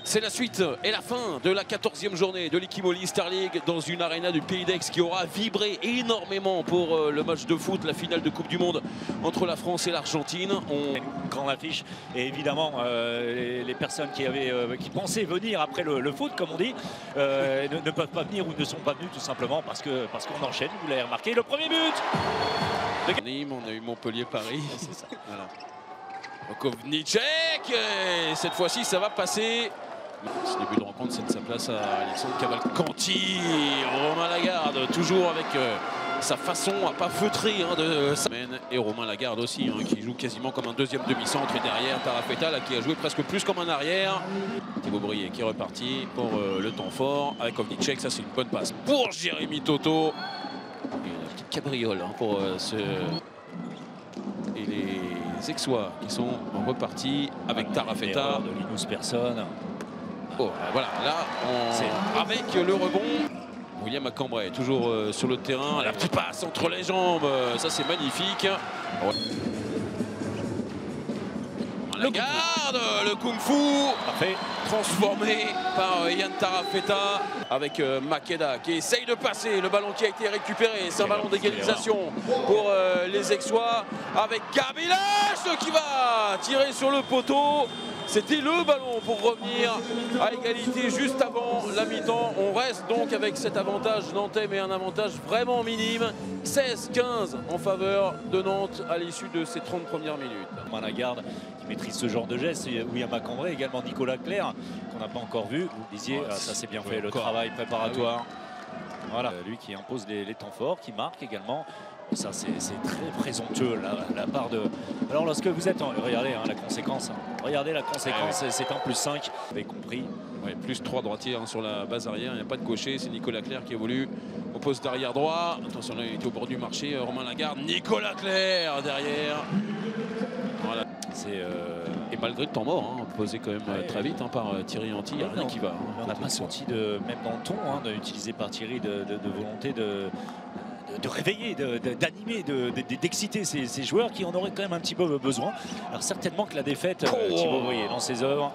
C'est la suite et la fin de la 14e journée de l'Ikimoli Star League dans une arena du Pays d'Aix qui aura vibré énormément pour le match de foot, la finale de Coupe du Monde entre la France et l'Argentine. Une grande affiche et évidemment les personnes qui pensaient venir après le foot, comme on dit, ne peuvent pas venir ou ne sont pas venus tout simplement parce qu'on enchaîne, vous l'avez remarqué. Le premier but Nîmes, on a eu Montpellier-Paris. C'est ça. Voilà. Kovnicek, et cette fois-ci ça va passer. Ce début de rencontre cède sa place à Alexandre Cavalcanti. Romain Lagarde toujours avec sa façon à pas feutrer de sa semaine. Et Romain Lagarde aussi qui joue quasiment comme un deuxième demi-centre. Et derrière Tarafeta là, qui a joué presque plus comme un arrière. Thibaut Brié qui est reparti pour le temps fort avec Kovnicek. Ça c'est une bonne passe pour Jérémy Toto. Et une petite cabriole pour et les Aixois qui sont repartis avec Tarafeta. De Linus Persson. Oh, voilà, là, avec le rebond, William Acambray toujours sur le terrain. La petite passe entre les jambes, ça c'est magnifique. Ouais. Lagarde, le kung-fu parfait, transformé par Yann Tarafeta avec Makeda qui essaye de passer. Le ballon qui a été récupéré, c'est un ballon d'égalisation pour les Aixois avec Gabilas qui va tirer sur le poteau. C'était le ballon pour revenir à égalité juste avant la mi-temps. On reste donc avec cet avantage nantais, mais un avantage vraiment minime. 16-15 en faveur de Nantes à l'issue de ces 30 premières minutes. Lagarde qui maîtrise ce genre de geste, William Acambray, également Nicolas Clerc qu'on n'a pas encore vu. Vous disiez, ça c'est bien fait, le travail préparatoire. Voilà, lui qui impose les temps forts, qui marque également. Ça c'est très présomptueux la part de... Alors lorsque vous êtes regardez la conséquence, regardez la conséquence, c'est un +5, vous avez compris. Ouais, +3 droitiers sur la base arrière, il n'y a pas de gaucher, c'est Nicolas Clerc qui évolue au poste d'arrière droit. Attention là il était au bord du marché, Romain Lagarde, Nicolas Clerc derrière. Voilà. Et malgré le temps mort, posé quand même très vite par Thierry Anti, il n'y a rien qui va. On n'a pas senti, même dans le ton utilisé par Thierry, de volonté de réveiller, d'animer, d'exciter ces joueurs qui en auraient quand même un petit peu besoin. Alors certainement que la défaite, Thibaut Brié dans ses œuvres.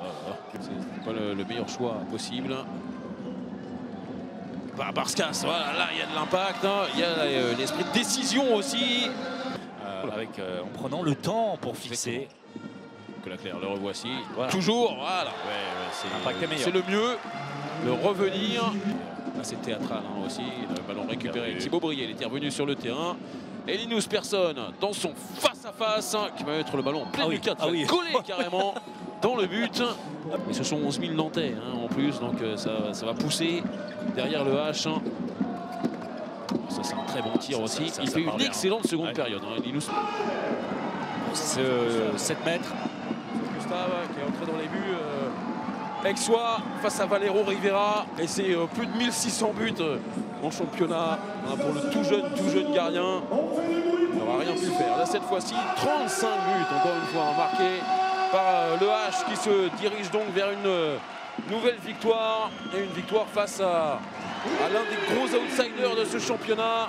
C'est pas le meilleur choix possible. Barskas, voilà, là il y a de l'impact, il y a l'esprit de décision aussi. En prenant le temps pour fixer. Nicolas Clerc, le revoici. Voilà. Toujours, voilà. C'est le mieux, le revenir. C'est théâtral aussi, le ballon récupéré. Thibaut Brié, il était revenu sur le terrain. Et Linus Persson dans son face-à-face qui va mettre le ballon en plein du cadre, collé carrément dans le but. Et ce sont 11 000 Nantais en plus, donc ça va pousser derrière le H. Ça c'est un très bon tir aussi. Il fait une excellente seconde période. Linus. 7 mètres. Gustave qui est entré dans les buts. Aixois face à Valero Rivera et c'est plus de 1600 buts en championnat pour le tout jeune gardien. Il n'aura rien pu faire. Là cette fois-ci 35 buts encore une fois marqués par le H qui se dirige donc vers une nouvelle victoire et une victoire face à l'un des gros outsiders de ce championnat.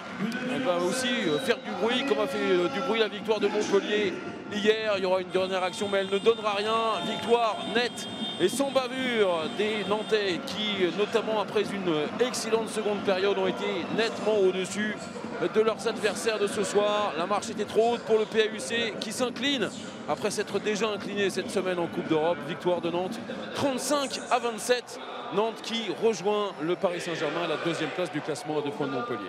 Elle va aussi faire du bruit comme a fait du bruit la victoire de Montpellier hier. Il y aura une dernière action mais elle ne donnera rien. Victoire nette et sans bavure des Nantais qui, notamment après une excellente seconde période, ont été nettement au-dessus de leurs adversaires de ce soir. La marche était trop haute pour le PAUC qui s'incline après s'être déjà incliné cette semaine en Coupe d'Europe. Victoire de Nantes 35-27. Nantes qui rejoint le Paris Saint-Germain à la 2e place du classement à 2 points de Montpellier.